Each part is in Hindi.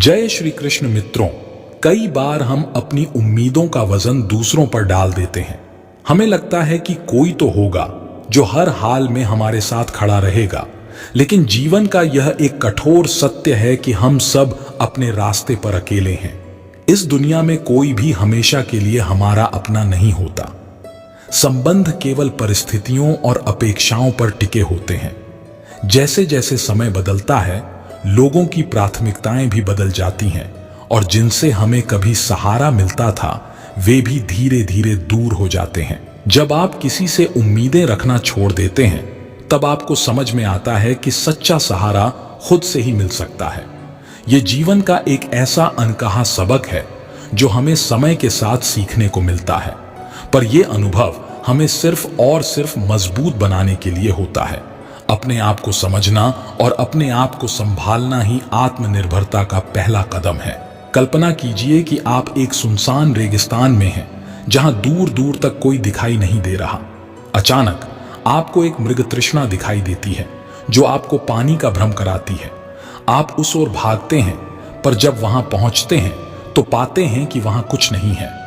जय श्री कृष्ण मित्रों, कई बार हम अपनी उम्मीदों का वजन दूसरों पर डाल देते हैं। हमें लगता है कि कोई तो होगा जो हर हाल में हमारे साथ खड़ा रहेगा, लेकिन जीवन का यह एक कठोर सत्य है कि हम सब अपने रास्ते पर अकेले हैं। इस दुनिया में कोई भी हमेशा के लिए हमारा अपना नहीं होता। संबंध केवल परिस्थितियों और अपेक्षाओं पर टिके होते हैं। जैसे जैसे समय बदलता है, लोगों की प्राथमिकताएं भी बदल जाती हैं और जिनसे हमें कभी सहारा मिलता था, वे भी धीरे धीरे दूर हो जाते हैं। जब आप किसी से उम्मीदें रखना छोड़ देते हैं, तब आपको समझ में आता है कि सच्चा सहारा खुद से ही मिल सकता है। ये जीवन का एक ऐसा अनकहा सबक है जो हमें समय के साथ सीखने को मिलता है, पर यह अनुभव हमें सिर्फ और सिर्फ मजबूत बनाने के लिए होता है। अपने आप को समझना और अपने आप को संभालना ही आत्मनिर्भरता का पहला कदम है। कल्पना कीजिए कि आप एक सुनसान रेगिस्तान में हैं, जहां दूर दूर तक कोई दिखाई नहीं दे रहा। अचानक आपको एक मृगतृष्णा दिखाई देती है जो आपको पानी का भ्रम कराती है। आप उस ओर भागते हैं, पर जब वहां पहुंचते हैं तो पाते हैं कि वहां कुछ नहीं है।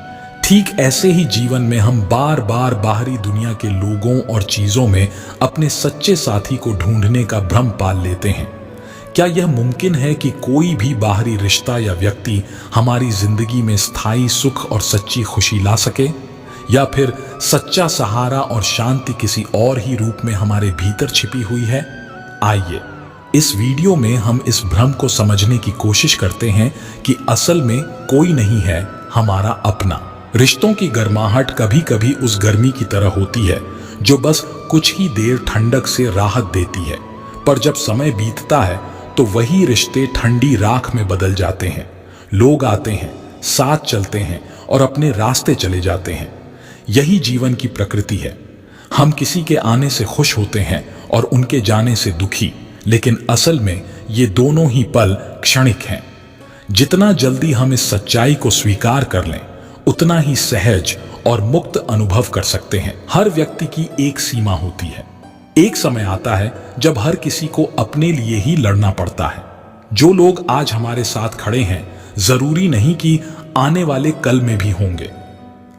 ठीक ऐसे ही जीवन में हम बार बार बाहरी दुनिया के लोगों और चीजों में अपने सच्चे साथी को ढूंढने का भ्रम पाल लेते हैं। क्या यह मुमकिन है कि कोई भी बाहरी रिश्ता या व्यक्ति हमारी जिंदगी में स्थायी सुख और सच्ची खुशी ला सके, या फिर सच्चा सहारा और शांति किसी और ही रूप में हमारे भीतर छिपी हुई है? आइए इस वीडियो में हम इस भ्रम को समझने की कोशिश करते हैं कि असल में कोई नहीं है हमारा अपना। रिश्तों की गर्माहट कभी कभी उस गर्मी की तरह होती है जो बस कुछ ही देर ठंडक से राहत देती है, पर जब समय बीतता है तो वही रिश्ते ठंडी राख में बदल जाते हैं। लोग आते हैं, साथ चलते हैं और अपने रास्ते चले जाते हैं। यही जीवन की प्रकृति है। हम किसी के आने से खुश होते हैं और उनके जाने से दुखी, लेकिन असल में ये दोनों ही पल क्षणिक हैं। जितना जल्दी हम इस सच्चाई को स्वीकार कर लें, उतना ही सहज और मुक्त अनुभव कर सकते हैं। हर व्यक्ति की एक सीमा होती है। एक समय आता है जब हर किसी को अपने लिए ही लड़ना पड़ता है। जो लोग आज हमारे साथ खड़े हैं, जरूरी नहीं कि आने वाले कल में भी होंगे।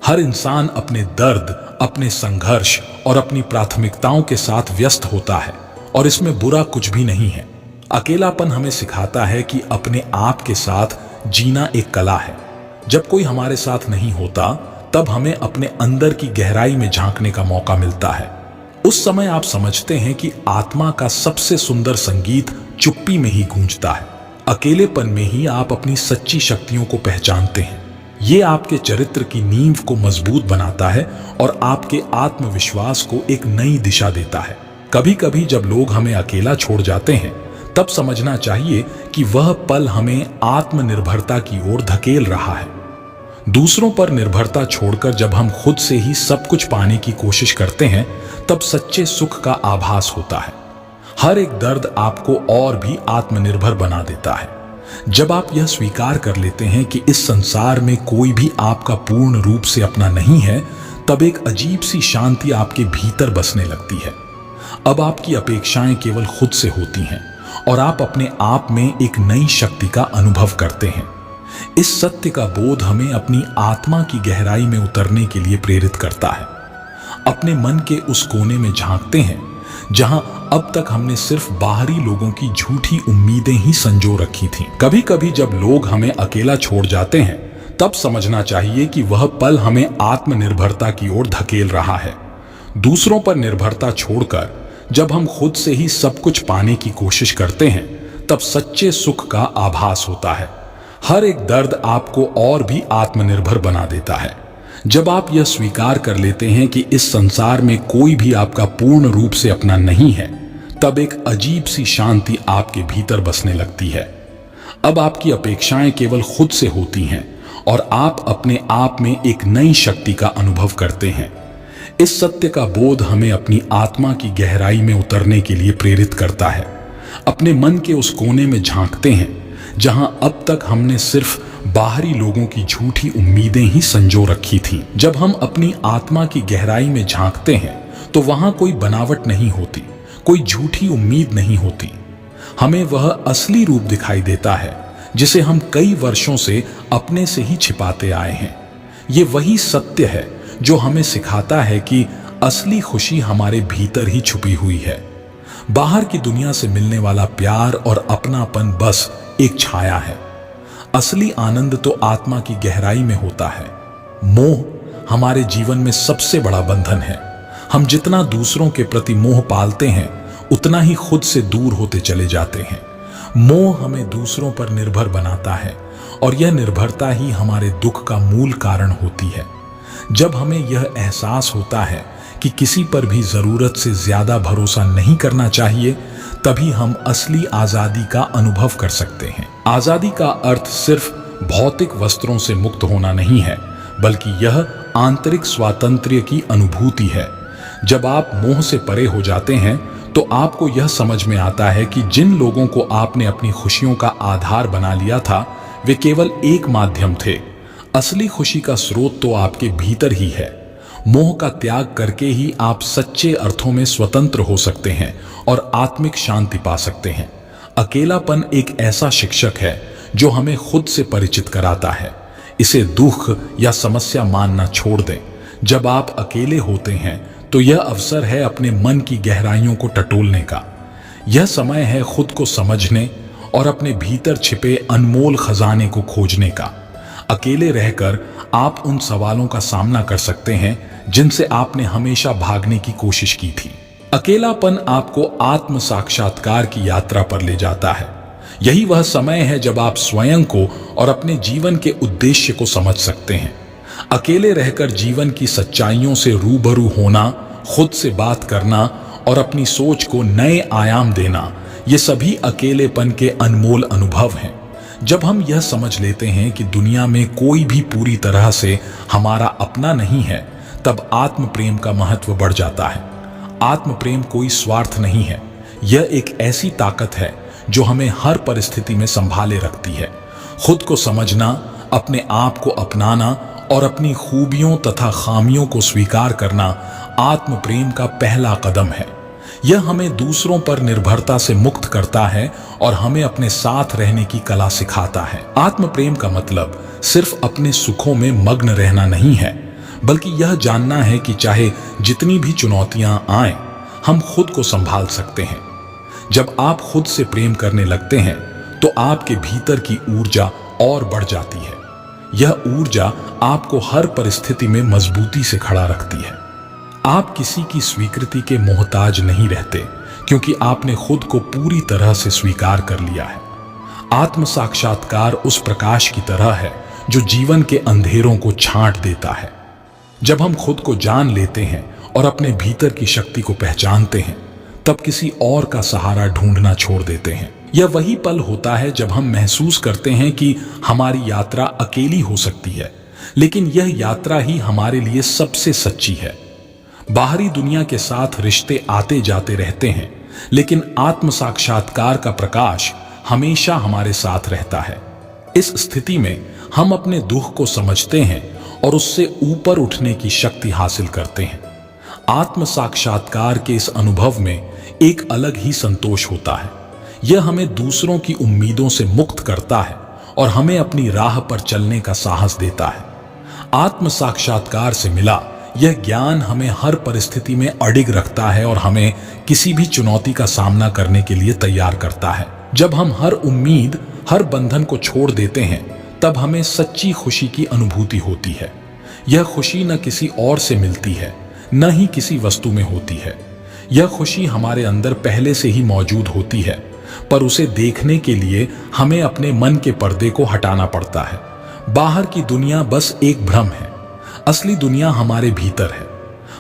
हर इंसान अपने दर्द, अपने संघर्ष और अपनी प्राथमिकताओं के साथ व्यस्त होता है, और इसमें बुरा कुछ भी नहीं है। अकेलापन हमें सिखाता है कि अपने आप के साथ जीना एक कला है। जब कोई हमारे साथ नहीं होता, तब हमें अपने अंदर की गहराई में झांकने का मौका मिलता है। उस समय आप समझते हैं कि आत्मा का सबसे सुंदर संगीत चुप्पी में ही गूंजता है। अकेलेपन में ही आप अपनी सच्ची शक्तियों को पहचानते हैं। ये आपके चरित्र की नींव को मजबूत बनाता है और आपके आत्मविश्वास को एक नई दिशा देता है। कभी कभी जब लोग हमें अकेला छोड़ जाते हैं, तब समझना चाहिए कि वह पल हमें आत्मनिर्भरता की ओर धकेल रहा है। दूसरों पर निर्भरता छोड़कर जब हम खुद से ही सब कुछ पाने की कोशिश करते हैं, तब सच्चे सुख का आभास होता है। हर एक दर्द आपको और भी आत्मनिर्भर बना देता है। जब आप यह स्वीकार कर लेते हैं कि इस संसार में कोई भी आपका पूर्ण रूप से अपना नहीं है, तब एक अजीब सी शांति आपके भीतर बसने लगती है। अब आपकी अपेक्षाएं केवल खुद से होती हैं और आप अपने आप में एक नई शक्ति का अनुभव करते हैं। इस सत्य का बोध हमें अपनी आत्मा की गहराई में उतरने के लिए प्रेरित करता है। अपने मन के उस कोने में झांकते हैं जहां अब तक हमने सिर्फ बाहरी लोगों की झूठी उम्मीदें ही संजो रखी थीं। कभी कभी जब लोग हमें अकेला छोड़ जाते हैं, तब समझना चाहिए कि वह पल हमें आत्मनिर्भरता की ओर धकेल रहा है। दूसरों पर निर्भरता छोड़कर जब हम खुद से ही सब कुछ पाने की कोशिश करते हैं, तब सच्चे सुख का आभास होता है। हर एक दर्द आपको और भी आत्मनिर्भर बना देता है। जब आप यह स्वीकार कर लेते हैं कि इस संसार में कोई भी आपका पूर्ण रूप से अपना नहीं है, तब एक अजीब सी शांति आपके भीतर बसने लगती है। अब आपकी अपेक्षाएं केवल खुद से होती हैं और आप अपने आप में एक नई शक्ति का अनुभव करते हैं। इस सत्य का बोध हमें अपनी आत्मा की गहराई में उतरने के लिए प्रेरित करता है। अपने मन के उस कोने में झांकते हैं जहां अब तक हमने सिर्फ बाहरी लोगों की झूठी उम्मीदें ही संजो रखी थीं। जब हम अपनी आत्मा की गहराई में झांकते हैं, तो वहां कोई बनावट नहीं होती, कोई झूठी उम्मीद नहीं होती। हमें वह असली रूप दिखाई देता है जिसे हम कई वर्षों से अपने से ही छिपाते आए हैं। ये वही सत्य है जो हमें सिखाता है कि असली खुशी हमारे भीतर ही छुपी हुई है। बाहर की दुनिया से मिलने वाला प्यार और अपनापन बस एक छाया है। असली आनंद तो आत्मा की गहराई में होता है। मोह हमारे जीवन में सबसे बड़ा बंधन है। हम जितना दूसरों के प्रति मोह पालते हैं, उतना ही खुद से दूर होते चले जाते हैं। मोह हमें दूसरों पर निर्भर बनाता है और यह निर्भरता ही हमारे दुख का मूल कारण होती है। जब हमें यह एहसास होता है कि किसी पर भी जरूरत से ज्यादा भरोसा नहीं करना चाहिए, तभी हम असली आजादी का अनुभव कर सकते हैं। आजादी का अर्थ सिर्फ भौतिक वस्त्रों से मुक्त होना नहीं है, बल्कि यह आंतरिक स्वातंत्र्य की अनुभूति है। जब आप मोह से परे हो जाते हैं तो आपको यह समझ में आता है कि जिन लोगों को आपने अपनी खुशियों का आधार बना लिया था, वे केवल एक माध्यम थे। असली खुशी का स्रोत तो आपके भीतर ही है। मोह का त्याग करके ही आप सच्चे अर्थों में स्वतंत्र हो सकते हैं और आत्मिक शांति पा सकते हैं। अकेलापन एक ऐसा शिक्षक है जो हमें खुद से परिचित कराता है। इसे दुख या समस्या मानना छोड़ दें। जब आप अकेले होते हैं तो यह अवसर है अपने मन की गहराइयों को टटोलने का। यह समय है खुद को समझने और अपने भीतर छिपे अनमोल खजाने को खोजने का। अकेले रहकर आप उन सवालों का सामना कर सकते हैं जिनसे आपने हमेशा भागने की कोशिश की थी। अकेलापन आपको आत्म साक्षात्कार की यात्रा पर ले जाता है। यही वह समय है जब आप स्वयं को और अपने जीवन के उद्देश्य को समझ सकते हैं। अकेले रहकर जीवन की सच्चाइयों से रूबरू होना, खुद से बात करना और अपनी सोच को नए आयाम देना, ये सभी अकेलेपन के अनमोल अनुभव हैं। जब हम यह समझ लेते हैं कि दुनिया में कोई भी पूरी तरह से हमारा अपना नहीं है, तब आत्म प्रेम का महत्व बढ़ जाता है। आत्म प्रेम कोई स्वार्थ नहीं है, यह एक ऐसी ताकत है जो हमें हर परिस्थिति में संभाले रखती है। खुद को समझना, अपने आप को अपनाना और अपनी खूबियों तथा खामियों को स्वीकार करना आत्म प्रेम का पहला कदम है। यह हमें दूसरों पर निर्भरता से मुक्त करता है और हमें अपने साथ रहने की कला सिखाता है। आत्म प्रेम का मतलब सिर्फ अपने सुखों में मग्न रहना नहीं है, बल्कि यह जानना है कि चाहे जितनी भी चुनौतियां आएं, हम खुद को संभाल सकते हैं। जब आप खुद से प्रेम करने लगते हैं तो आपके भीतर की ऊर्जा और बढ़ जाती है। यह ऊर्जा आपको हर परिस्थिति में मजबूती से खड़ा रखती है। आप किसी की स्वीकृति के मोहताज नहीं रहते, क्योंकि आपने खुद को पूरी तरह से स्वीकार कर लिया है। आत्म साक्षात्कार उस प्रकाश की तरह है जो जीवन के अंधेरों को छांट देता है। जब हम खुद को जान लेते हैं और अपने भीतर की शक्ति को पहचानते हैं, तब किसी और का सहारा ढूंढना छोड़ देते हैं। यह वही पल होता है जब हम महसूस करते हैं कि हमारी यात्रा अकेली हो सकती है, लेकिन यह यात्रा ही हमारे लिए सबसे सच्ची है। बाहरी दुनिया के साथ रिश्ते आते जाते रहते हैं, लेकिन आत्म साक्षात्कार का प्रकाश हमेशा हमारे साथ रहता है। इस स्थिति में हम अपने दुख को समझते हैं और उससे ऊपर उठने की शक्ति हासिल करते हैं। आत्म साक्षात्कार के इस अनुभव में एक अलग ही संतोष होता है। यह हमें दूसरों की उम्मीदों से मुक्त करता है और हमें अपनी राह पर चलने का साहस देता है। आत्म साक्षात्कार से मिला यह ज्ञान हमें हर परिस्थिति में अडिग रखता है और हमें किसी भी चुनौती का सामना करने के लिए तैयार करता है। जब हम हर उम्मीद, हर बंधन को छोड़ देते हैं, तब हमें सच्ची खुशी की अनुभूति होती है। यह खुशी न किसी और से मिलती है, न ही किसी वस्तु में होती है। यह खुशी हमारे अंदर पहले से ही मौजूद होती है, पर उसे देखने के लिए हमें अपने मन के पर्दे को हटाना पड़ता है। बाहर की दुनिया बस एक भ्रम है, असली दुनिया हमारे भीतर है।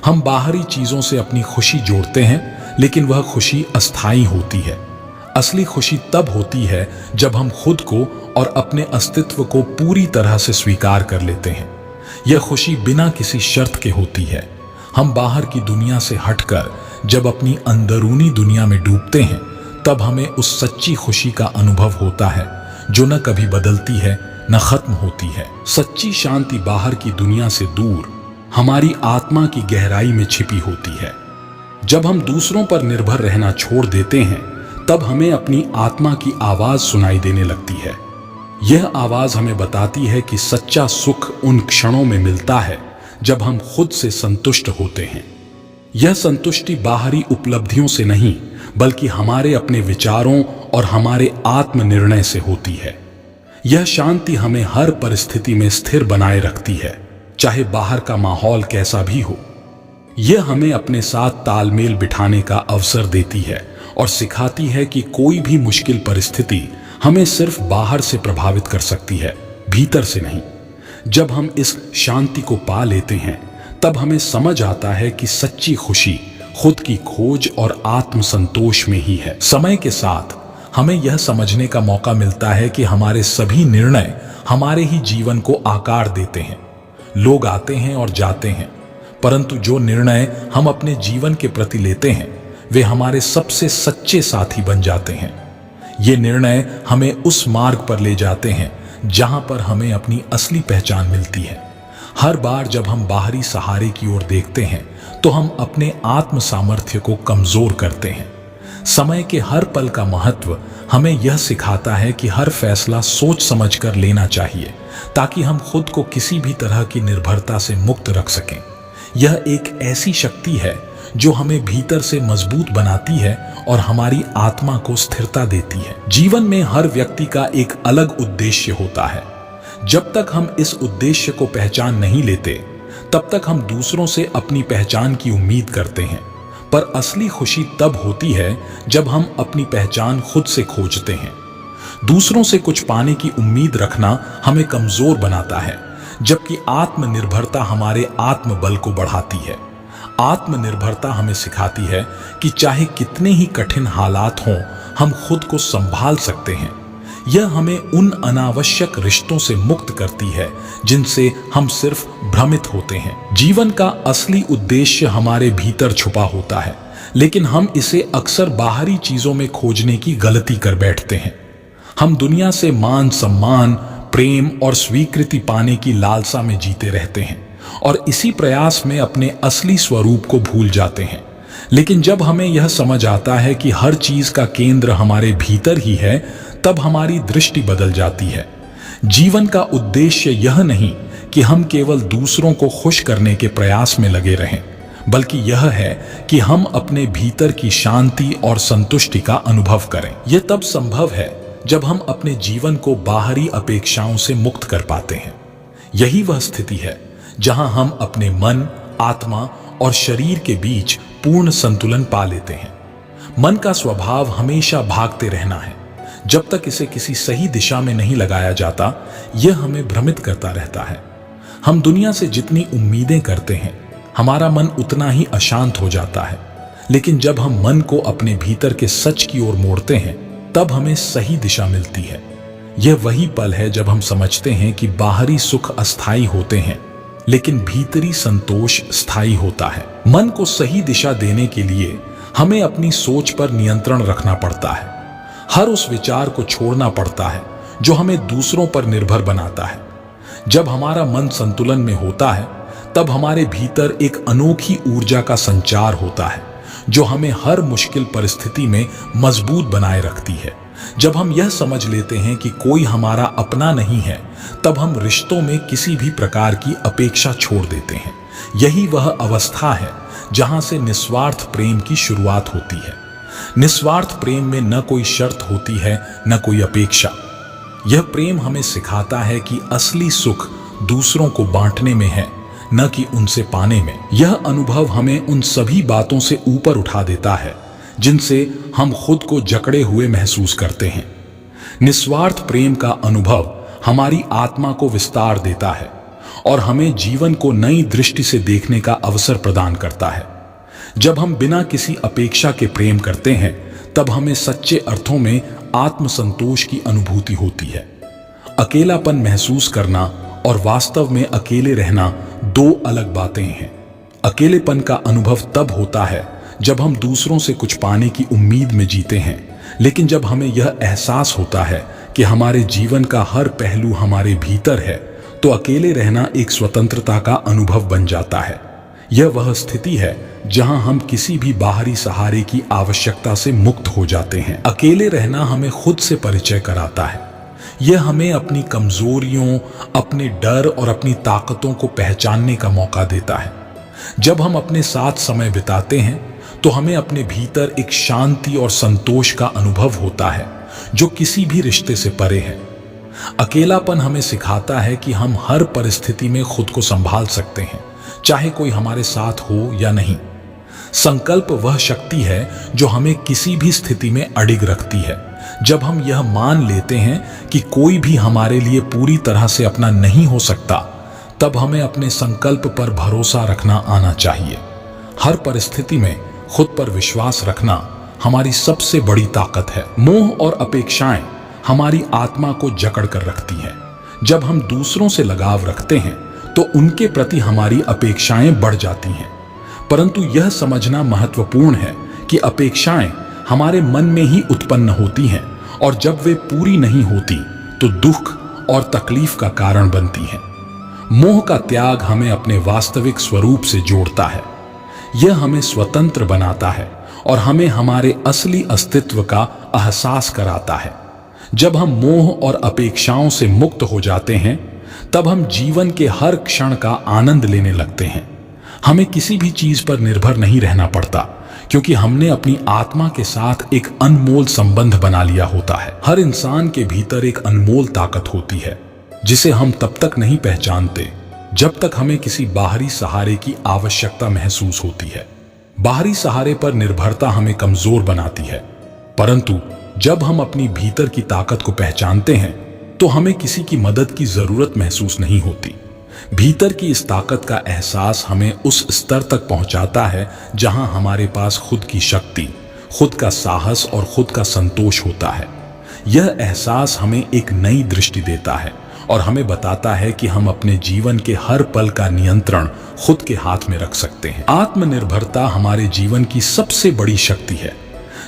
हम बाहरी चीजों से अपनी खुशी जोड़ते हैं, लेकिन वह खुशी अस्थायी होती है। असली खुशी तब होती है जब हम खुद को और अपने अस्तित्व को पूरी तरह से स्वीकार कर लेते हैं। यह खुशी बिना किसी शर्त के होती है। हम बाहर की दुनिया से हटकर जब अपनी अंदरूनी दुनिया में डूबते हैं, तब हमें उस सच्ची खुशी का अनुभव होता है जो न कभी बदलती है, न खत्म होती है। सच्ची शांति बाहर की दुनिया से दूर हमारी आत्मा की गहराई में छिपी होती है। जब हम दूसरों पर निर्भर रहना छोड़ देते हैं, तब हमें अपनी आत्मा की आवाज सुनाई देने लगती है। यह आवाज हमें बताती है कि सच्चा सुख उन क्षणों में मिलता है जब हम खुद से संतुष्ट होते हैं। यह संतुष्टि बाहरी उपलब्धियों से नहीं, बल्कि हमारे अपने विचारों और हमारे आत्म निर्णय से होती है। यह शांति हमें हर परिस्थिति में स्थिर बनाए रखती है, चाहे बाहर का माहौल कैसा भी हो। यह हमें अपने साथ तालमेल बिठाने का अवसर देती है और सिखाती है कि कोई भी मुश्किल परिस्थिति हमें सिर्फ बाहर से प्रभावित कर सकती है, भीतर से नहीं। जब हम इस शांति को पा लेते हैं, तब हमें समझ आता है कि सच्ची खुशी खुद की खोज और आत्म संतोष में ही है। समय के साथ हमें यह समझने का मौका मिलता है कि हमारे सभी निर्णय हमारे ही जीवन को आकार देते हैं। लोग आते हैं और जाते हैं, परंतु जो निर्णय हम अपने जीवन के प्रति लेते हैं, वे हमारे सबसे सच्चे साथी बन जाते हैं। ये निर्णय हमें उस मार्ग पर ले जाते हैं जहां पर हमें अपनी असली पहचान मिलती है। हर बार जब हम बाहरी सहारे की ओर देखते हैं, तो हम अपने आत्म सामर्थ्य को कमजोर करते हैं। समय के हर पल का महत्व हमें यह सिखाता है कि हर फैसला सोच समझकर लेना चाहिए, ताकि हम खुद को किसी भी तरह की निर्भरता से मुक्त रख सकें। यह एक ऐसी शक्ति है जो हमें भीतर से मजबूत बनाती है और हमारी आत्मा को स्थिरता देती है। जीवन में हर व्यक्ति का एक अलग उद्देश्य होता है। जब तक हम इस उद्देश्य को पहचान नहीं लेते, तब तक हम दूसरों से अपनी पहचान की उम्मीद करते हैं। पर असली खुशी तब होती है जब हम अपनी पहचान खुद से खोजते हैं। दूसरों से कुछ पाने की उम्मीद रखना हमें कमजोर बनाता है, जबकि आत्मनिर्भरता हमारे आत्मबल को बढ़ाती है। आत्मनिर्भरता हमें सिखाती है कि चाहे कितने ही कठिन हालात हों, हम खुद को संभाल सकते हैं। यह हमें उन अनावश्यक रिश्तों से मुक्त करती है जिनसे हम सिर्फ भ्रमित होते हैं। जीवन का असली उद्देश्य हमारे भीतर छुपा होता है, लेकिन हम इसे अक्सर बाहरी चीजों में खोजने की गलती कर बैठते हैं। हम दुनिया से मान सम्मान, प्रेम और स्वीकृति पाने की लालसा में जीते रहते हैं और इसी प्रयास में अपने असली स्वरूप को भूल जाते हैं। लेकिन जब हमें यह समझ आता है कि हर चीज का केंद्र हमारे भीतर ही है, तब हमारी दृष्टि बदल जाती है। जीवन का उद्देश्य यह नहीं कि हम केवल दूसरों को खुश करने के प्रयास में लगे रहें, बल्कि यह है कि हम अपने भीतर की शांति और संतुष्टि का अनुभव करें। यह तब संभव है जब हम अपने जीवन को बाहरी अपेक्षाओं से मुक्त कर पाते हैं। यही वह स्थिति है जहां हम अपने मन, आत्मा और शरीर के बीच पूर्ण संतुलन पा लेते हैं। मन का स्वभाव हमेशा भागते रहना है। जब तक इसे किसी सही दिशा में नहीं लगाया जाता, यह हमें भ्रमित करता रहता है। हम दुनिया से जितनी उम्मीदें करते हैं, हमारा मन उतना ही अशांत हो जाता है। लेकिन जब हम मन को अपने भीतर के सच की ओर मोड़ते हैं, तब हमें सही दिशा मिलती है। यह वही पल है जब हम समझते हैं कि बाहरी सुख अस्थायी होते हैं, लेकिन भीतरी संतोष स्थायी होता है। मन को सही दिशा देने के लिए हमें अपनी सोच पर नियंत्रण रखना पड़ता है। हर उस विचार को छोड़ना पड़ता है जो हमें दूसरों पर निर्भर बनाता है। जब हमारा मन संतुलन में होता है, तब हमारे भीतर एक अनोखी ऊर्जा का संचार होता है जो हमें हर मुश्किल परिस्थिति में मजबूत बनाए रखती है। जब हम यह समझ लेते हैं कि कोई हमारा अपना नहीं है, तब हम रिश्तों में किसी भी प्रकार की अपेक्षा छोड़ देते हैं। यही वह अवस्था है जहां से निस्वार्थ प्रेम की शुरुआत होती है। निस्वार्थ प्रेम में न कोई शर्त होती है, न कोई अपेक्षा। यह प्रेम हमें सिखाता है कि असली सुख दूसरों को बांटने में है, न कि उनसे पाने में। यह अनुभव हमें उन सभी बातों से ऊपर उठा देता है जिनसे हम खुद को जकड़े हुए महसूस करते हैं। निस्वार्थ प्रेम का अनुभव हमारी आत्मा को विस्तार देता है और हमें जीवन को नई दृष्टि से देखने का अवसर प्रदान करता है। जब हम बिना किसी अपेक्षा के प्रेम करते हैं, तब हमें सच्चे अर्थों में आत्मसंतोष की अनुभूति होती है। अकेलापन महसूस करना और वास्तव में अकेले रहना दो अलग बातें हैं। अकेलेपन का अनुभव तब होता है जब हम दूसरों से कुछ पाने की उम्मीद में जीते हैं, लेकिन जब हमें यह एहसास होता है कि हमारे जीवन का हर पहलू हमारे भीतर है, तो अकेले रहना एक स्वतंत्रता का अनुभव बन जाता है। यह वह स्थिति है जहां हम किसी भी बाहरी सहारे की आवश्यकता से मुक्त हो जाते हैं। अकेले रहना हमें खुद से परिचय कराता है। यह हमें अपनी कमजोरियों, अपने डर और अपनी ताकतों को पहचानने का मौका देता है। जब हम अपने साथ समय बिताते हैं तो हमें अपने भीतर एक शांति और संतोष का अनुभव होता है जो किसी भी रिश्ते से परे है। अकेलापन हमें सिखाता है कि हम हर परिस्थिति में खुद को संभाल सकते हैं, चाहे कोई हमारे साथ हो या नहीं। संकल्प वह शक्ति है जो हमें किसी भी स्थिति में अडिग रखती है। जब हम यह मान लेते हैं कि कोई भी हमारे लिए पूरी तरह से अपना नहीं हो सकता, तब हमें अपने संकल्प पर भरोसा रखना आना चाहिए। हर परिस्थिति में खुद पर विश्वास रखना हमारी सबसे बड़ी ताकत है। मोह और अपेक्षाएं हमारी आत्मा को जकड़ कर रखती हैं। जब हम दूसरों से लगाव रखते हैं तो उनके प्रति हमारी अपेक्षाएं बढ़ जाती हैं। परंतु यह समझना महत्वपूर्ण है कि अपेक्षाएं हमारे मन में ही उत्पन्न होती हैं और जब वे पूरी नहीं होती तो दुख और तकलीफ का कारण बनती हैं। मोह का त्याग हमें अपने वास्तविक स्वरूप से जोड़ता है। यह हमें स्वतंत्र बनाता है और हमें हमारे असली अस्तित्व का एहसास कराता है। जब हम मोह और अपेक्षाओं से मुक्त हो जाते हैं तब हम जीवन के हर क्षण का आनंद लेने लगते हैं। हमें किसी भी चीज पर निर्भर नहीं रहना पड़ता, क्योंकि हमने अपनी आत्मा के साथ एक अनमोल संबंध बना लिया होता है। हर इंसान के भीतर एक अनमोल ताकत होती है जिसे हम तब तक नहीं पहचानते जब तक हमें किसी बाहरी सहारे की आवश्यकता महसूस होती है। बाहरी सहारे पर निर्भरता हमें कमजोर बनाती है, परंतु जब हम अपनी भीतर की ताकत को पहचानते हैं तो हमें किसी की मदद की जरूरत महसूस नहीं होती। भीतर की इस ताकत का एहसास हमें उस स्तर तक पहुंचाता है जहां हमारे पास खुद की शक्ति, खुद का साहस और खुद का संतोष होता है। यह एहसास हमें एक नई दृष्टि देता है और हमें बताता है कि हम अपने जीवन के हर पल का नियंत्रण खुद के हाथ में रख सकते हैं। आत्मनिर्भरता हमारे जीवन की सबसे बड़ी शक्ति है।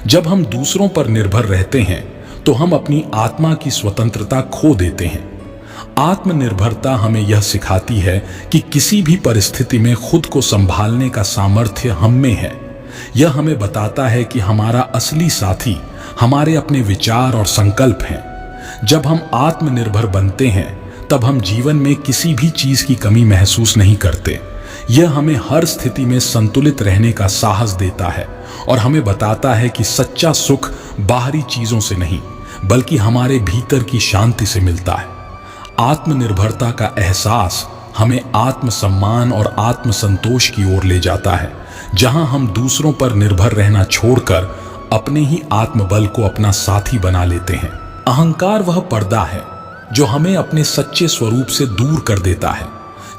जब हम दूसरों पर निर्भर रहते हैं तो हम अपनी आत्मा की स्वतंत्रता खो देते हैं। आत्मनिर्भरता हमें यह सिखाती है कि किसी भी परिस्थिति में खुद को संभालने का सामर्थ्य हम में है। यह हमें बताता है कि हमारा असली साथी हमारे अपने विचार और संकल्प हैं। जब हम आत्मनिर्भर बनते हैं तब हम जीवन में किसी भी चीज की कमी महसूस नहीं करते। यह हमें हर स्थिति में संतुलित रहने का साहस देता है और हमें बताता है कि सच्चा सुख बाहरी चीजों से नहीं बल्कि हमारे भीतर की शांति से मिलता है। आत्मनिर्भरता का एहसास हमें आत्मसम्मान और आत्मसंतोष की ओर ले जाता है, जहां हम दूसरों पर निर्भर रहना छोड़कर अपने ही आत्मबल को अपना साथी बना लेते हैं। अहंकार वह पर्दा है जो हमें अपने सच्चे स्वरूप से दूर कर देता है।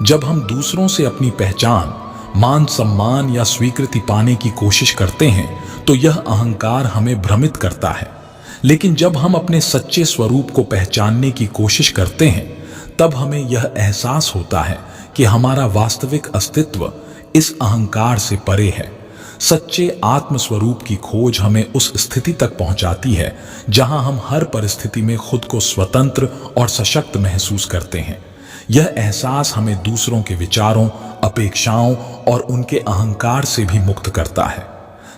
जब हम दूसरों से अपनी पहचान, मान सम्मान या स्वीकृति पाने की कोशिश करते हैं तो यह अहंकार हमें भ्रमित करता है। लेकिन जब हम अपने सच्चे स्वरूप को पहचानने की कोशिश करते हैं तब हमें यह एहसास होता है कि हमारा वास्तविक अस्तित्व इस अहंकार से परे है। सच्चे आत्म स्वरूप की खोज हमें उस स्थिति तक पहुंचाती है जहां हम हर परिस्थिति में खुद को स्वतंत्र और सशक्त महसूस करते हैं। यह एहसास हमें दूसरों के विचारों, अपेक्षाओं और उनके अहंकार से भी मुक्त करता है।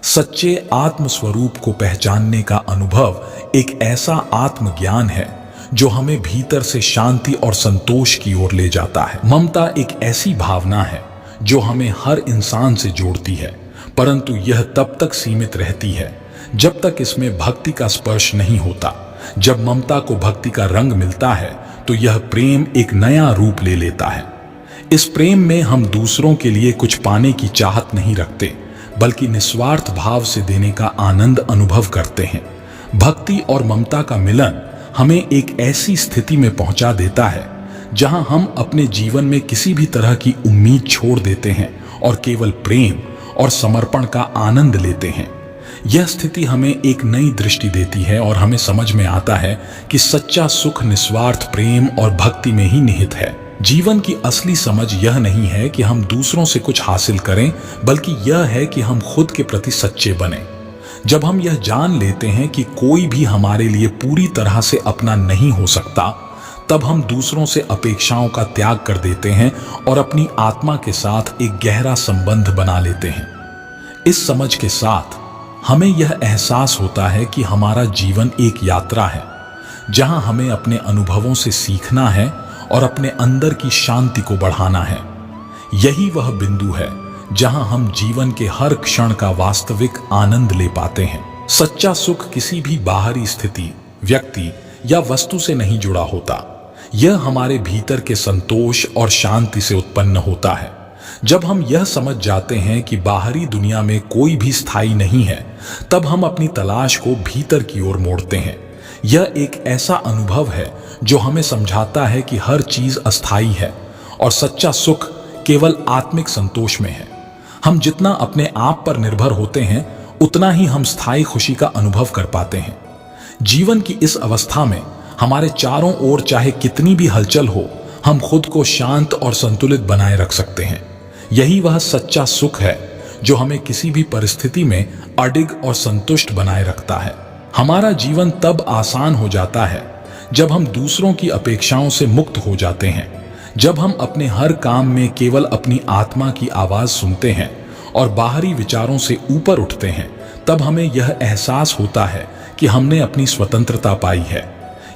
सच्चे आत्म स्वरूप को पहचानने का अनुभव एक ऐसा आत्मज्ञान है जो हमें भीतर से शांति और संतोष की ओर ले जाता है। ममता एक ऐसी भावना है जो हमें हर इंसान से जोड़ती है, परंतु यह तब तक सीमित रहती है जब तक इसमें भक्ति का स्पर्श नहीं होता। जब ममता को भक्ति का रंग मिलता है तो यह प्रेम एक नया रूप ले लेता है। इस प्रेम में हम दूसरों के लिए कुछ पाने की चाहत नहीं रखते, बल्कि निस्वार्थ भाव से देने का आनंद अनुभव करते हैं। भक्ति और ममता का मिलन हमें एक ऐसी स्थिति में पहुंचा देता है जहां हम अपने जीवन में किसी भी तरह की उम्मीद छोड़ देते हैं और केवल प्रेम और समर्पण का आनंद लेते हैं। यह स्थिति हमें एक नई दृष्टि देती है और हमें समझ में आता है कि सच्चा सुख निस्वार्थ प्रेम और भक्ति में ही निहित है। जीवन की असली समझ यह नहीं है कि हम दूसरों से कुछ हासिल करें, बल्कि यह है कि हम खुद के प्रति सच्चे बने। जब हम यह जान लेते हैं कि कोई भी हमारे लिए पूरी तरह से अपना नहीं हो सकता, तब हम दूसरों से अपेक्षाओं का त्याग कर देते हैं और अपनी आत्मा के साथ एक गहरा संबंध बना लेते हैं। इस समझ के साथ हमें यह एहसास होता है कि हमारा जीवन एक यात्रा है जहां हमें अपने अनुभवों से सीखना है और अपने अंदर की शांति को बढ़ाना है। यही वह बिंदु है जहां हम जीवन के हर क्षण का वास्तविक आनंद ले पाते हैं। सच्चा सुख किसी भी बाहरी स्थिति, व्यक्ति या वस्तु से नहीं जुड़ा होता। यह हमारे भीतर के संतोष और शांति से उत्पन्न होता है। जब हम यह समझ जाते हैं कि बाहरी दुनिया में कोई भी स्थायी नहीं है, तब हम अपनी तलाश को भीतर की ओर मोड़ते हैं। यह एक ऐसा अनुभव है जो हमें समझाता है कि हर चीज अस्थायी है और सच्चा सुख केवल आत्मिक संतोष में है। हम जितना अपने आप पर निर्भर होते हैं, उतना ही हम स्थायी खुशी का अनुभव कर पाते हैं। जीवन की इस अवस्था में हमारे चारों ओर चाहे कितनी भी हलचल हो, हम खुद को शांत और संतुलित बनाए रख सकते हैं। यही वह सच्चा सुख है जो हमें किसी भी परिस्थिति में अडिग और संतुष्ट बनाए रखता है। हमारा जीवन तब आसान हो जाता है जब हम दूसरों की अपेक्षाओं से मुक्त हो जाते हैं, जब हम अपने हर काम में केवल अपनी आत्मा की आवाज सुनते हैं और बाहरी विचारों से ऊपर उठते हैं। तब हमें यह एहसास होता है कि हमने अपनी स्वतंत्रता पाई है।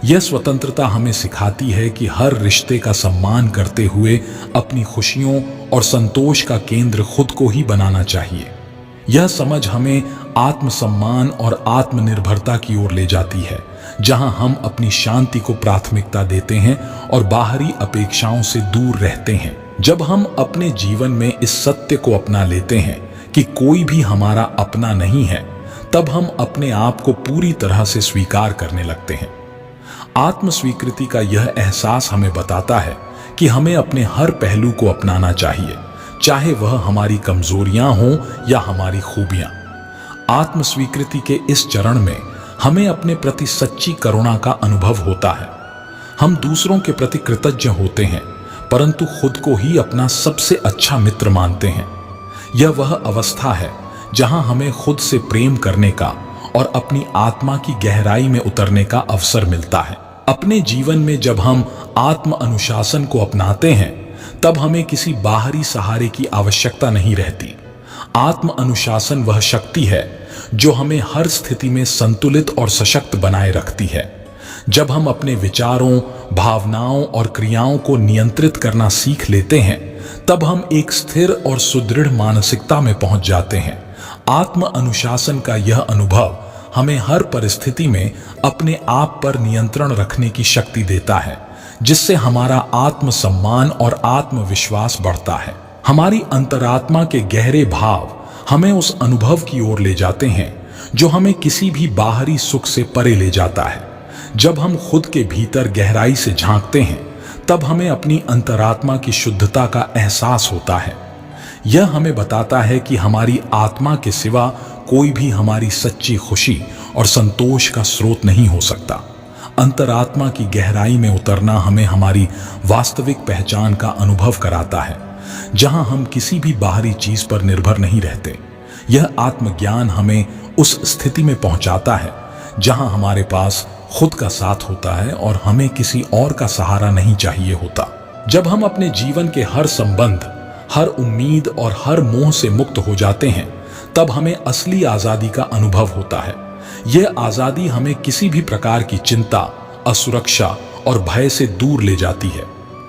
यह स्वतंत्रता हमें सिखाती है कि हर रिश्ते का सम्मान करते हुए अपनी खुशियों और संतोष का केंद्र खुद को ही बनाना चाहिए। यह समझ हमें आत्मसम्मान और आत्मनिर्भरता की ओर ले जाती है, जहां हम अपनी शांति को प्राथमिकता देते हैं और बाहरी अपेक्षाओं से दूर रहते हैं। जब हम अपने जीवन में इस सत्य को अपना लेते हैं कि कोई भी हमारा अपना नहीं है, तब हम अपने आप को पूरी तरह से स्वीकार करने लगते हैं। आत्म स्वीकृति का यह एहसास हमें बताता है कि हमें अपने हर पहलू को अपनाना चाहिए, चाहे वह हमारी कमजोरियां हों या हमारी खूबियां। आत्म स्वीकृति के इस चरण में हमें अपने प्रति सच्ची करुणा का अनुभव होता है। हम दूसरों के प्रति कृतज्ञ होते हैं, परंतु खुद को ही अपना सबसे अच्छा मित्र मानते हैं। यह वह अवस्था है जहां हमें खुद से प्रेम करने का और अपनी आत्मा की गहराई में उतरने का अवसर मिलता है। अपने जीवन में जब हम आत्म अनुशासन को अपनाते हैं, तब हमें किसी बाहरी सहारे की आवश्यकता नहीं रहती। आत्म अनुशासन वह शक्ति है जो हमें हर स्थिति में संतुलित और सशक्त बनाए रखती है। जब हम अपने विचारों, भावनाओं और क्रियाओं को नियंत्रित करना सीख लेते हैं, तब हम एक स्थिर और सुदृढ़ मानसिकता में पहुंच जाते हैं। आत्म अनुशासन का यह अनुभव हमें हर परिस्थिति में अपने आप पर नियंत्रण रखने की शक्ति देता है, जिससे हमारा आत्मसम्मान और आत्मविश्वास बढ़ता है। हमारी अंतरात्मा के गहरे भाव हमें उस अनुभव की ओर ले जाते हैं जो हमें किसी भी बाहरी सुख से परे ले जाता है। जब हम खुद के भीतर गहराई से झांकते हैं, तब हमें अपनी अंतरात्मा की शुद्धता का एहसास होता है। यह हमें बताता है कि हमारी आत्मा के सिवा कोई भी हमारी सच्ची खुशी और संतोष का स्रोत नहीं हो सकता। अंतरात्मा की गहराई में उतरना हमें हमारी वास्तविक पहचान का अनुभव कराता है, जहां हम किसी भी बाहरी चीज पर निर्भर नहीं रहते। यह आत्मज्ञान हमें उस स्थिति में पहुंचाता है जहां हमारे पास खुद का साथ होता है और हमें किसी और का सहारा नहीं चाहिए होता। जब हम अपने जीवन के हर संबंध, हर उम्मीद और हर मोह से मुक्त हो जाते हैं, तब हमें असली आजादी का अनुभव होता है। यह आजादी हमें किसी भी प्रकार की चिंता, असुरक्षा और भय से दूर ले जाती है।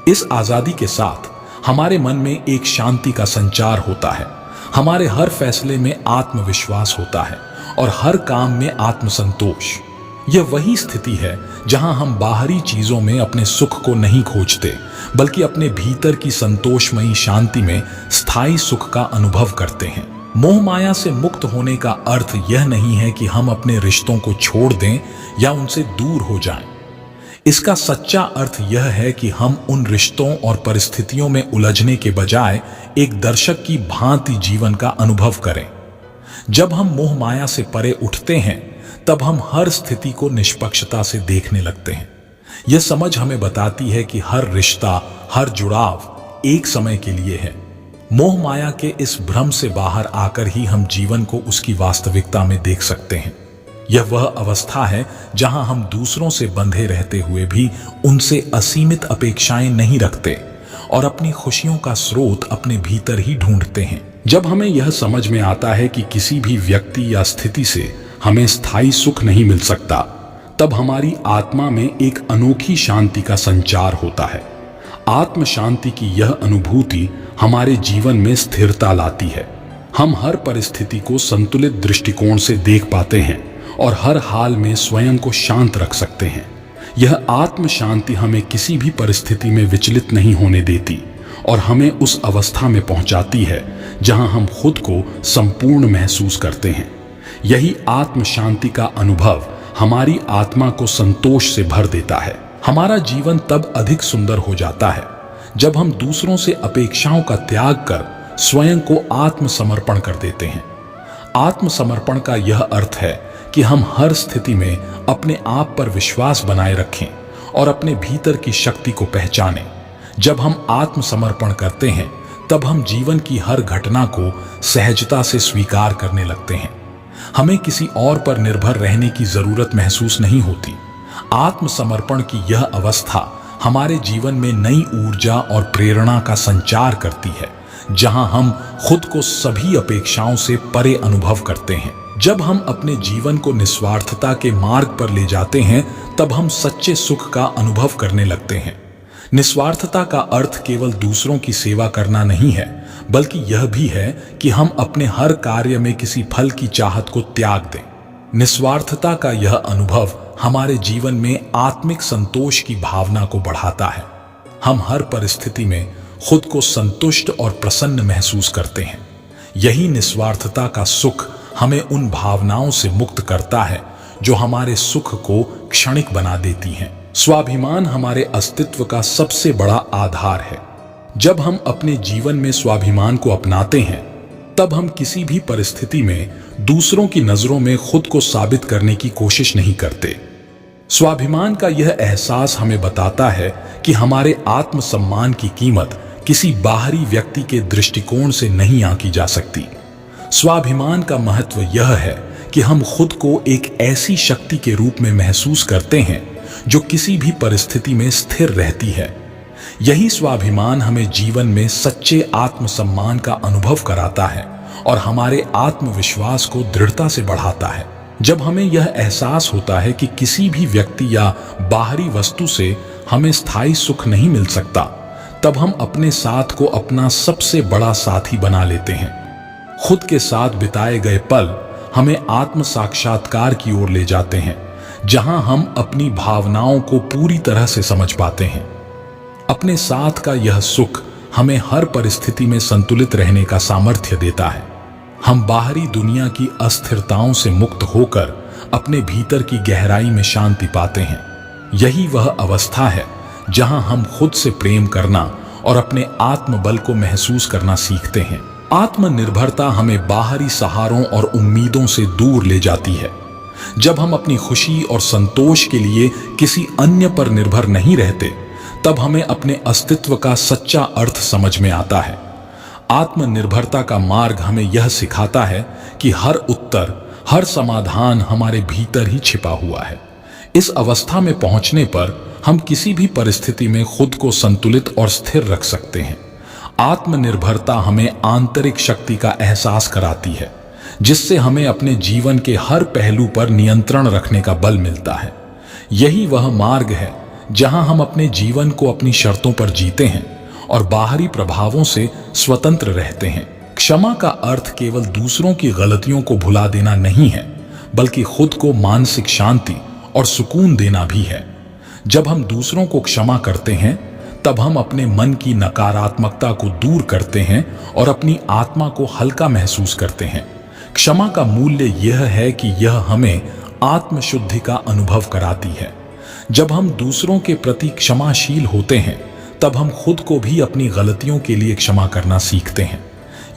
इस आजादी के साथ हमारे मन में एक शांति का संचार होता है। हमारे हर फैसले में आत्मविश्वास होता है और हर काम में आत्मसंतोष। यह वही स्थिति है जहां हम बाहरी चीजों में अपने सुख को नहीं खोजते, बल्कि अपने भीतर की संतोषमयी शांति में स्थायी सुख का अनुभव करते हैं। मोह माया से मुक्त होने का अर्थ यह नहीं है कि हम अपने रिश्तों को छोड़ दें या उनसे दूर हो जाएं। इसका सच्चा अर्थ यह है कि हम उन रिश्तों और परिस्थितियों में उलझने के बजाय एक दर्शक की भांति जीवन का अनुभव करें। जब हम मोह माया से परे उठते हैं, तब हम हर स्थिति को निष्पक्षता से देखने लगते हैं। यह समझ हमें बताती है कि हर रिश्ता, हर जुड़ाव एक समय के लिए है। मोह माया के इस भ्रम से बाहर आकर ही हम जीवन को उसकी वास्तविकता में देख सकते हैं। यह वह अवस्था है जहां हम दूसरों से बंधे रहते हुए भी उनसे असीमित अपेक्षाएं नहीं रखते और अपनी खुशियों का स्रोत अपने भीतर ही ढूंढते हैं। जब हमें यह समझ में आता है कि किसी भी व्यक्ति या स्थिति से हमें स्थायी सुख नहीं मिल सकता, तब हमारी आत्मा में एक अनोखी शांति का संचार होता है। आत्म शांति की यह अनुभूति हमारे जीवन में स्थिरता लाती है। हम हर परिस्थिति को संतुलित दृष्टिकोण से देख पाते हैं और हर हाल में स्वयं को शांत रख सकते हैं। यह आत्म शांति हमें किसी भी परिस्थिति में विचलित नहीं होने देती और हमें उस अवस्था में पहुंचाती है जहां हम खुद को संपूर्ण महसूस करते हैं। यही आत्म शांति का अनुभव हमारी आत्मा को संतोष से भर देता है। हमारा जीवन तब अधिक सुंदर हो जाता है जब हम दूसरों से अपेक्षाओं का त्याग कर स्वयं को आत्मसमर्पण कर देते हैं। आत्मसमर्पण का यह अर्थ है कि हम हर स्थिति में अपने आप पर विश्वास बनाए रखें और अपने भीतर की शक्ति को पहचानें। जब हम आत्मसमर्पण करते हैं तब हम जीवन की हर घटना को सहजता से स्वीकार करने लगते हैं। हमें किसी और पर निर्भर रहने की जरूरत महसूस नहीं होती। आत्मसमर्पण की यह अवस्था हमारे जीवन में नई ऊर्जा और प्रेरणा का संचार करती है, जहां हम खुद को सभी अपेक्षाओं से परे अनुभव करते हैं। जब हम अपने जीवन को निस्वार्थता के मार्ग पर ले जाते हैं तब हम सच्चे सुख का अनुभव करने लगते हैं। निस्वार्थता का अर्थ केवल दूसरों की सेवा करना नहीं है, बल्कि यह भी है कि हम अपने हर कार्य में किसी फल की चाहत को त्याग दें। निस्वार्थता का यह अनुभव हमारे जीवन में आत्मिक संतोष की भावना को बढ़ाता है। हम हर परिस्थिति में खुद को संतुष्ट और प्रसन्न महसूस करते हैं। यही निस्वार्थता का सुख हमें उन भावनाओं से मुक्त करता है जो हमारे सुख को क्षणिक बना देती हैं। स्वाभिमान हमारे अस्तित्व का सबसे बड़ा आधार है। जब हम अपने जीवन में स्वाभिमान को अपनाते हैं तब हम किसी भी परिस्थिति में दूसरों की नजरों में खुद को साबित करने की कोशिश नहीं करते। स्वाभिमान का यह एहसास हमें बताता है कि हमारे आत्मसम्मान की कीमत किसी बाहरी व्यक्ति के दृष्टिकोण से नहीं आंकी जा सकती। स्वाभिमान का महत्व यह है कि हम खुद को एक ऐसी शक्ति के रूप में महसूस करते हैं जो किसी भी परिस्थिति में स्थिर रहती है। यही स्वाभिमान हमें जीवन में सच्चे आत्मसम्मान का अनुभव कराता है और हमारे आत्मविश्वास को दृढ़ता से बढ़ाता है। जब हमें यह एहसास होता है कि किसी भी व्यक्ति या बाहरी वस्तु से हमें स्थायी सुख नहीं मिल सकता, तब हम अपने साथ को अपना सबसे बड़ा साथी बना लेते हैं। खुद के साथ बिताए गए पल हमें आत्म साक्षात्कार की ओर ले जाते हैं, जहां हम अपनी भावनाओं को पूरी तरह से समझ पाते हैं। अपने साथ का यह सुख हमें हर परिस्थिति में संतुलित रहने का सामर्थ्य देता है। हम बाहरी दुनिया की अस्थिरताओं से मुक्त होकर अपने भीतर की गहराई में शांति पाते हैं। यही वह अवस्था है जहां हम खुद से प्रेम करना और अपने आत्मबल को महसूस करना सीखते हैं। आत्मनिर्भरता हमें बाहरी सहारों और उम्मीदों से दूर ले जाती है। जब हम अपनी खुशी और संतोष के लिए किसी अन्य पर निर्भर नहीं रहते, तब हमें अपने अस्तित्व का सच्चा अर्थ समझ में आता है। आत्मनिर्भरता का मार्ग हमें यह सिखाता है कि हर उत्तर, हर समाधान हमारे भीतर ही छिपा हुआ है। इस अवस्था में पहुंचने पर हम किसी भी परिस्थिति में खुद को संतुलित और स्थिर रख सकते हैं। आत्मनिर्भरता हमें आंतरिक शक्ति का एहसास कराती है, जिससे हमें अपने जीवन के हर पहलू पर नियंत्रण रखने का बल मिलता है। यही वह मार्ग है जहां हम अपने जीवन को अपनी शर्तों पर जीते हैं और बाहरी प्रभावों से स्वतंत्र रहते हैं। क्षमा का अर्थ केवल दूसरों की गलतियों को भुला देना नहीं है, बल्कि खुद को मानसिक शांति और सुकून देना भी है। जब हम दूसरों को क्षमा करते हैं तब हम अपने मन की नकारात्मकता को दूर करते हैं और अपनी आत्मा को हल्का महसूस करते हैं। क्षमा का मूल्य यह है कि यह हमें आत्मशुद्धि का अनुभव कराती है। जब हम दूसरों के प्रति क्षमाशील होते हैं तब हम खुद को भी अपनी गलतियों के लिए क्षमा करना सीखते हैं।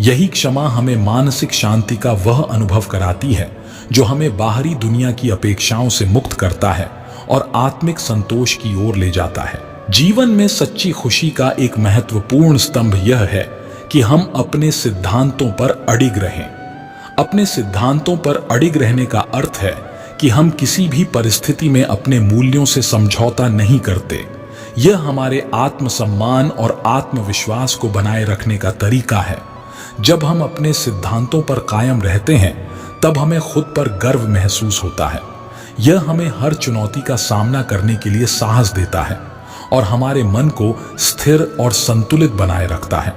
यही क्षमा हमें मानसिक शांति का वह अनुभव कराती है जो हमें बाहरी दुनिया की अपेक्षाओं से मुक्त करता है और आत्मिक संतोष की ओर ले जाता है। जीवन में सच्ची खुशी का एक महत्वपूर्ण स्तंभ यह है कि हम अपने सिद्धांतों पर अडिग रहें। अपने सिद्धांतों पर अडिग रहने का अर्थ है कि हम किसी भी परिस्थिति में अपने मूल्यों से समझौता नहीं करते। यह हमारे आत्मसम्मान और आत्मविश्वास को बनाए रखने का तरीका है। जब हम अपने सिद्धांतों पर कायम रहते हैं तब हमें खुद पर गर्व महसूस होता है। यह हमें हर चुनौती का सामना करने के लिए साहस देता है और हमारे मन को स्थिर और संतुलित बनाए रखता है।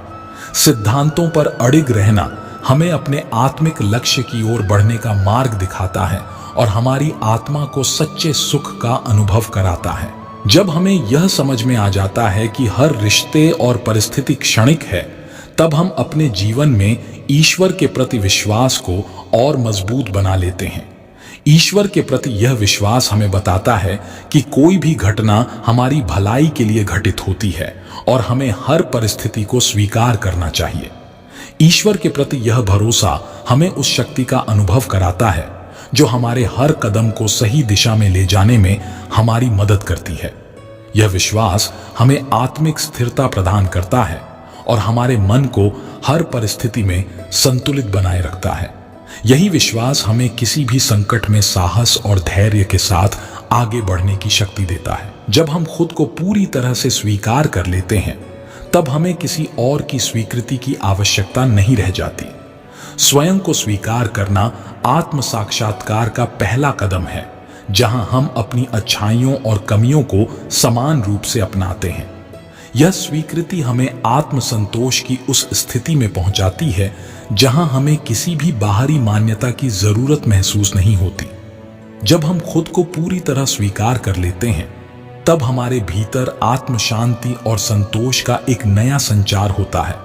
सिद्धांतों पर अडिग रहना हमें अपने आत्मिक लक्ष्य की ओर बढ़ने का मार्ग दिखाता है और हमारी आत्मा को सच्चे सुख का अनुभव कराता है। जब हमें यह समझ में आ जाता है कि हर रिश्ते और परिस्थिति क्षणिक है, तब हम अपने जीवन में ईश्वर के प्रति विश्वास को और मजबूत बना लेते हैं। ईश्वर के प्रति यह विश्वास हमें बताता है कि कोई भी घटना हमारी भलाई के लिए घटित होती है और हमें हर परिस्थिति को स्वीकार करना चाहिए। ईश्वर के प्रति यह भरोसा हमें उस शक्ति का अनुभव कराता है जो हमारे हर कदम को सही दिशा में ले जाने में हमारी मदद करती है। यह विश्वास हमें आत्मिक स्थिरता प्रदान करता है और हमारे मन को हर परिस्थिति में संतुलित बनाए रखता है। यही विश्वास हमें किसी भी संकट में साहस और धैर्य के साथ आगे बढ़ने की शक्ति देता है। जब हम खुद को पूरी तरह से स्वीकार कर लेते हैं, तब हमें किसी और की स्वीकृति की आवश्यकता नहीं रह जाती। स्वयं को स्वीकार करना आत्म साक्षात्कार का पहला कदम है, जहां हम अपनी अच्छाइयों और कमियों को समान रूप से अपनाते हैं। यह स्वीकृति हमें आत्म संतोष की उस स्थिति में पहुंचाती है जहां हमें किसी भी बाहरी मान्यता की जरूरत महसूस नहीं होती। जब हम खुद को पूरी तरह स्वीकार कर लेते हैं, तब हमारे भीतर आत्म शांति और संतोष का एक नया संचार होता है।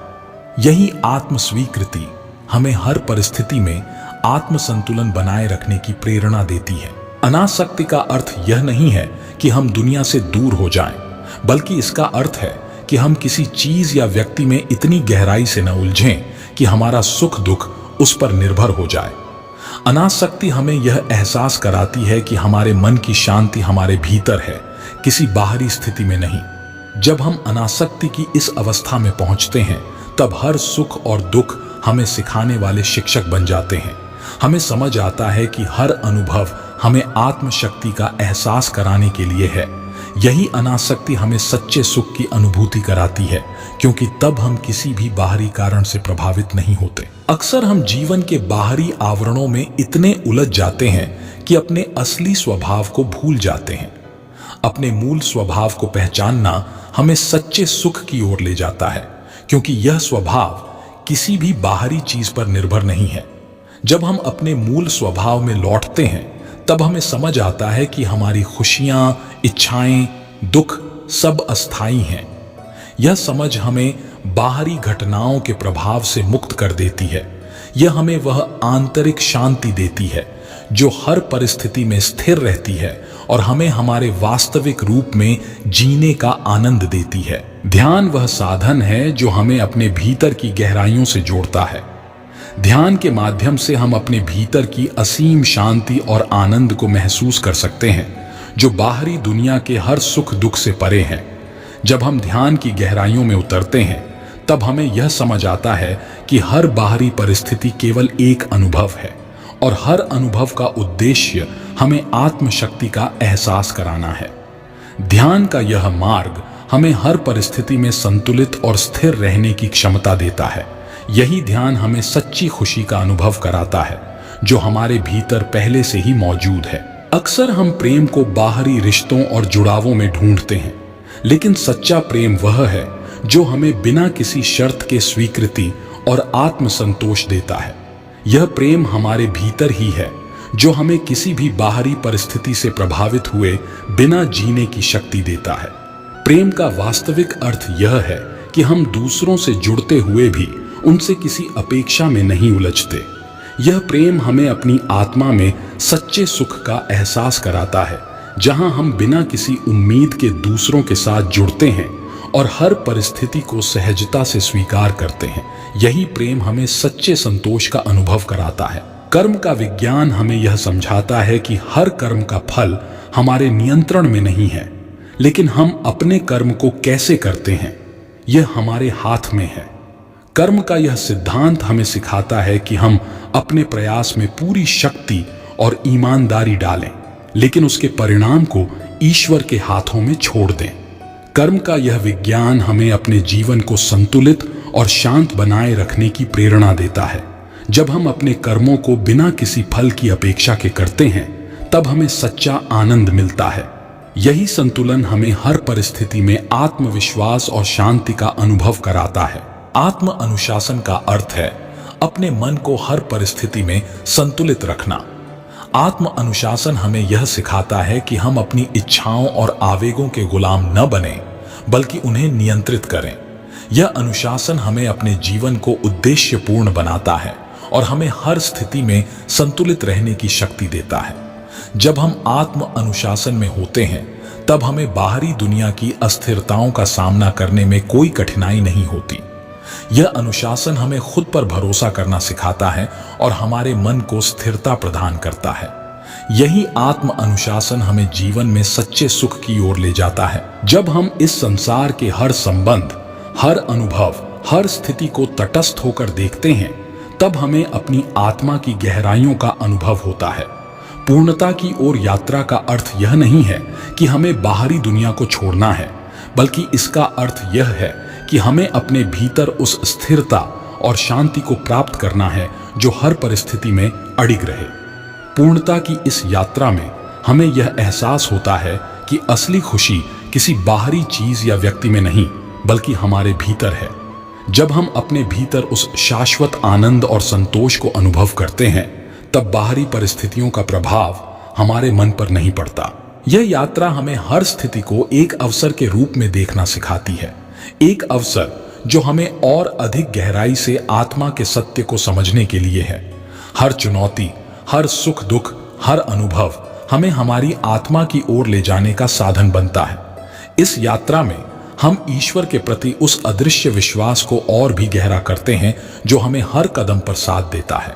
यही आत्म स्वीकृति हमें हर परिस्थिति में आत्म संतुलन बनाए रखने की प्रेरणा देती है। अनासक्ति का अर्थ यह नहीं है कि हम दुनिया से दूर हो जाएं, बल्कि इसका अर्थ है कि हम किसी चीज या व्यक्ति में इतनी गहराई से न उलझें कि हमारा सुख दुख उस पर निर्भर हो जाए। अनासक्ति हमें यह एहसास कराती है कि हमारे मन की शांति हमारे भीतर है, किसी बाहरी स्थिति में नहीं। जब हम अनासक्ति की इस अवस्था में पहुंचते हैं, तब हर सुख और दुख हमें सिखाने वाले शिक्षक बन जाते हैं। हमें समझ आता है कि हर अनुभव हमें आत्मशक्ति का एहसास कराने के लिए है। यही अनासक्ति हमें सच्चे सुख की अनुभूति कराती है, क्योंकि तब हम किसी भी बाहरी कारण से प्रभावित नहीं होते। अक्सर हम जीवन के बाहरी आवरणों में इतने उलझ जाते हैं कि अपने असली स्वभाव को भूल जाते हैं। अपने मूल स्वभाव को पहचानना हमें सच्चे सुख की ओर ले जाता है, क्योंकि यह स्वभाव किसी भी बाहरी चीज पर निर्भर नहीं है। जब हम अपने मूल स्वभाव में लौटते हैं, तब हमें समझ आता है कि हमारी खुशियां, इच्छाएं, दुख सब अस्थायी हैं। यह समझ हमें बाहरी घटनाओं के प्रभाव से मुक्त कर देती है। यह हमें वह आंतरिक शांति देती है जो हर परिस्थिति में स्थिर रहती है और हमें हमारे वास्तविक रूप में जीने का आनंद देती है। ध्यान वह साधन है जो हमें अपने भीतर की गहराइयों से जोड़ता है। ध्यान के माध्यम से हम अपने भीतर की असीम शांति और आनंद को महसूस कर सकते हैं, जो बाहरी दुनिया के हर सुख दुख से परे हैं। जब हम ध्यान की गहराइयों में उतरते हैं, तब हमें यह समझ आता है कि हर बाहरी परिस्थिति केवल एक अनुभव है और हर अनुभव का उद्देश्य हमें आत्मशक्ति का एहसास कराना है। ध्यान का यह मार्ग हमें हर परिस्थिति में संतुलित और स्थिर रहने की क्षमता देता है। यही ध्यान हमें सच्ची खुशी का अनुभव कराता है, जो हमारे भीतर पहले से ही मौजूद है। अक्सर हम प्रेम को बाहरी रिश्तों और जुड़ावों में ढूंढते हैं, लेकिन सच्चा प्रेम वह है जो हमें बिना किसी शर्त के स्वीकृति और आत्मसंतोष देता है। यह प्रेम हमारे भीतर ही है, जो हमें किसी भी बाहरी परिस्थिति से प्रभावित हुए बिना जीने की शक्ति देता है। प्रेम का वास्तविक अर्थ यह है कि हम दूसरों से जुड़ते हुए भी उनसे किसी अपेक्षा में नहीं उलझते। यह प्रेम हमें अपनी आत्मा में सच्चे सुख का एहसास कराता है, जहां हम बिना किसी उम्मीद के दूसरों के साथ जुड़ते हैं और हर परिस्थिति को सहजता से स्वीकार करते हैं। यही प्रेम हमें सच्चे संतोष का अनुभव कराता है। कर्म का विज्ञान हमें यह समझाता है कि हर कर्म का फल हमारे नियंत्रण में नहीं है, लेकिन हम अपने कर्म को कैसे करते हैं, यह हमारे हाथ में है। कर्म का यह सिद्धांत हमें सिखाता है कि हम अपने प्रयास में पूरी शक्ति और ईमानदारी डालें, लेकिन उसके परिणाम को ईश्वर के हाथों में छोड़ दें। कर्म का यह विज्ञान हमें अपने जीवन को संतुलित और शांत बनाए रखने की प्रेरणा देता है। जब हम अपने कर्मों को बिना किसी फल की अपेक्षा के करते हैं, तब हमें सच्चा आनंद मिलता है। यही संतुलन हमें हर परिस्थिति में आत्मविश्वास और शांति का अनुभव कराता है। आत्म अनुशासन का अर्थ है अपने मन को हर परिस्थिति में संतुलित रखना। आत्म अनुशासन हमें यह सिखाता है कि हम अपनी इच्छाओं और आवेगों के गुलाम न बने, बल्कि उन्हें नियंत्रित करें। यह अनुशासन हमें अपने जीवन को उद्देश्यपूर्ण बनाता है और हमें हर स्थिति में संतुलित रहने की शक्ति देता है। जब हम आत्म अनुशासन में होते हैं, तब हमें बाहरी दुनिया की अस्थिरताओं का सामना करने में कोई कठिनाई नहीं होती। यह अनुशासन हमें खुद पर भरोसा करना सिखाता है और हमारे मन को स्थिरता प्रदान करता है। यही आत्म अनुशासन हमें जीवन में सच्चे सुख की ओर ले जाता है। जब हम इस संसार के हर संबंध, हर अनुभव, हर स्थिति को तटस्थ होकर देखते हैं, तब हमें अपनी आत्मा की गहराइयों का अनुभव होता है। पूर्णता की ओर यात्रा का अर्थ यह नहीं है कि हमें बाहरी दुनिया को छोड़ना है, बल्कि इसका अर्थ यह है कि हमें अपने भीतर उस स्थिरता और शांति को प्राप्त करना है जो हर परिस्थिति में अडिग रहे। पूर्णता की इस यात्रा में हमें यह एहसास होता है कि असली खुशी किसी बाहरी चीज या व्यक्ति में नहीं, बल्कि हमारे भीतर है। जब हम अपने भीतर उस शाश्वत आनंद और संतोष को अनुभव करते हैं, तब बाहरी परिस्थितियों का प्रभाव हमारे मन पर नहीं पड़ता। यह यात्रा हमें हर स्थिति को एक अवसर के रूप में देखना सिखाती है, एक अवसर जो हमें और अधिक गहराई से आत्मा के सत्य को समझने के लिए है। हर चुनौती, हर सुख दुख, हर अनुभव हमें हमारी आत्मा की ओर ले जाने का साधन बनता है। इस यात्रा में हम ईश्वर के प्रति उस अदृश्य विश्वास को और भी गहरा करते हैं जो हमें हर कदम पर साथ देता है।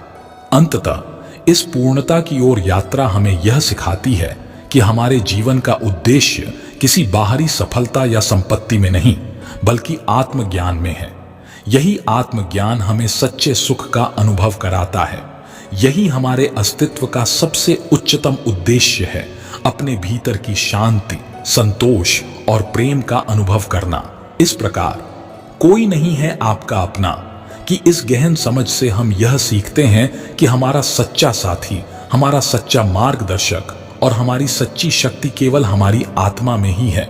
अंततः इस पूर्णता की ओर यात्रा हमें यह सिखाती है कि हमारे जीवन का उद्देश्य किसी बाहरी सफलता या संपत्ति में नहीं, बल्कि आत्मज्ञान में है। यही आत्मज्ञान हमें सच्चे सुख का अनुभव कराता है। यही हमारे अस्तित्व का सबसे उच्चतम उद्देश्य है, अपने भीतर की शांति, संतोष और प्रेम का अनुभव करना। इस प्रकार कोई नहीं है आपका अपना कि इस गहन समझ से हम यह सीखते हैं कि हमारा सच्चा साथी, हमारा सच्चा मार्गदर्शक और हमारी सच्ची शक्ति केवल हमारी आत्मा में ही है।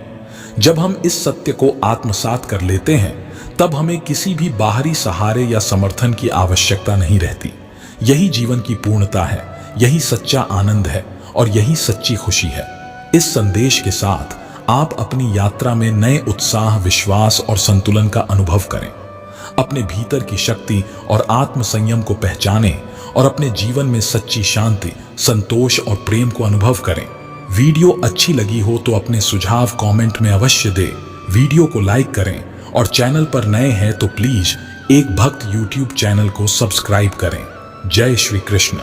जब हम इस सत्य को आत्मसात कर लेते हैं, तब हमें किसी भी बाहरी सहारे या समर्थन की आवश्यकता नहीं रहती। यही जीवन की पूर्णता है, यही सच्चा आनंद है और यही सच्ची खुशी है। इस संदेश के साथ आप अपनी यात्रा में नए उत्साह, विश्वास और संतुलन का अनुभव करें। अपने भीतर की शक्ति और आत्म संयम को पहचानें और अपने जीवन में सच्ची शांति, संतोष और प्रेम को अनुभव करें। वीडियो अच्छी लगी हो तो अपने सुझाव कमेंट में अवश्य दें। वीडियो को लाइक करें और चैनल पर नए हैं तो प्लीज एक भक्त यूट्यूब चैनल को सब्सक्राइब करें। जय श्री कृष्ण।